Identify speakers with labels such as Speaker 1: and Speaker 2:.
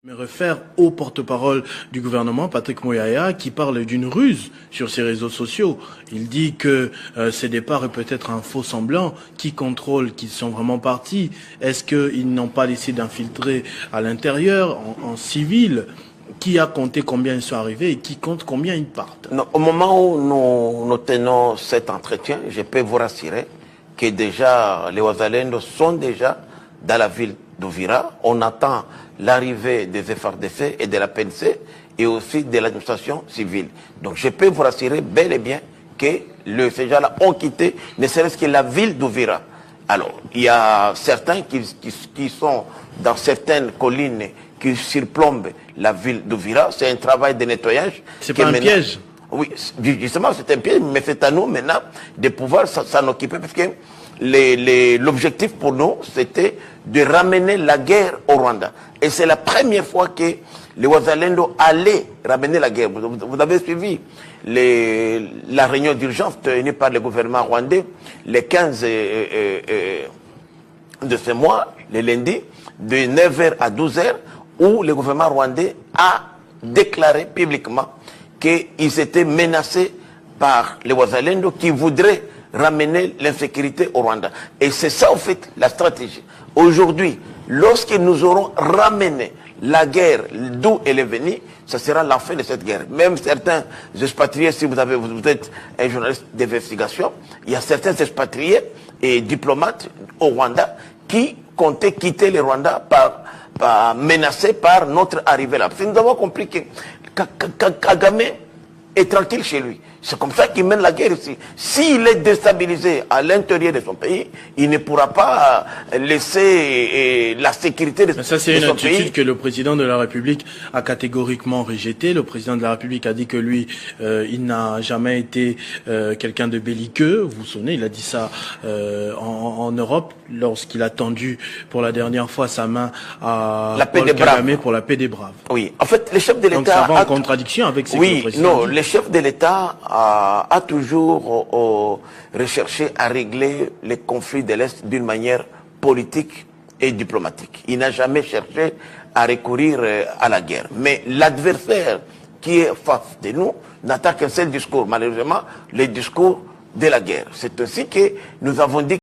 Speaker 1: Je me réfère au porte-parole du gouvernement, Patrick Mouyaya, qui parle d'une ruse sur ses réseaux sociaux. Il dit que ces départs est peut-être un faux semblant. Qui contrôle qu'ils sont vraiment partis? Est-ce qu'ils n'ont pas laissé d'infiltrer à l'intérieur, en civil? Qui a compté combien ils sont arrivés et qui compte combien ils partent?
Speaker 2: Non, au moment où nous tenons cet entretien, je peux vous rassurer que déjà les Wazalendo sont déjà dans la ville d'Uvira. On attend l'arrivée des FARDC et de la PNC et aussi de l'administration civile. Donc je peux vous rassurer bel et bien que ces gens-là ont quitté ne serait-ce que la ville d'Uvira. Alors, il y a certains qui sont dans certaines collines qui surplombent la ville d'Uvira. C'est un travail de nettoyage.
Speaker 1: C'est pas un piège?
Speaker 2: Oui, justement, c'est un piège, mais c'est à nous maintenant de pouvoir s'en occuper parce que l'objectif pour nous, c'était de ramener la guerre au Rwanda. Et c'est la première fois que les Wazalendo allaient ramener la guerre. Vous avez suivi la réunion d'urgence tenue par le gouvernement rwandais le 15 de ce mois, le lundi, de 9h à 12h, où le gouvernement rwandais a déclaré publiquement qu'ils étaient menacés par les Wazalendo qui voudraient ramener l'insécurité au Rwanda. Et c'est ça, en fait, la stratégie. Aujourd'hui, lorsque nous aurons ramené la guerre d'où elle est venue, ça sera la fin de cette guerre. Même certains expatriés, si vous êtes un journaliste d'investigation, il y a certains expatriés et diplomates au Rwanda qui comptaient quitter le Rwanda menacés par notre arrivée là. Parce que nous avons compris que Kagame est tranquille chez lui. C'est comme ça qu'il mène la guerre ici. S'il est déstabilisé à l'intérieur de son pays, il ne pourra pas laisser la sécurité de son pays.
Speaker 1: Ça, c'est une attitude que le président de la République a catégoriquement rejetée. Le président de la République a dit que lui, il n'a jamais été quelqu'un de belliqueux. Vous vous souvenez, il a dit ça en Europe lorsqu'il a tendu pour la dernière fois sa main à Paul Kagame pour la paix des braves.
Speaker 2: Oui, en fait, le chef de l'État...
Speaker 1: Donc ça va en contradiction avec ce que le président dit.
Speaker 2: Le chef de l'État a toujours recherché à régler les conflits de l'Est d'une manière politique et diplomatique. Il n'a jamais cherché à recourir à la guerre. Mais l'adversaire qui est face de nous n'attend qu'un seul discours, malheureusement, le discours de la guerre. C'est ainsi que nous avons dit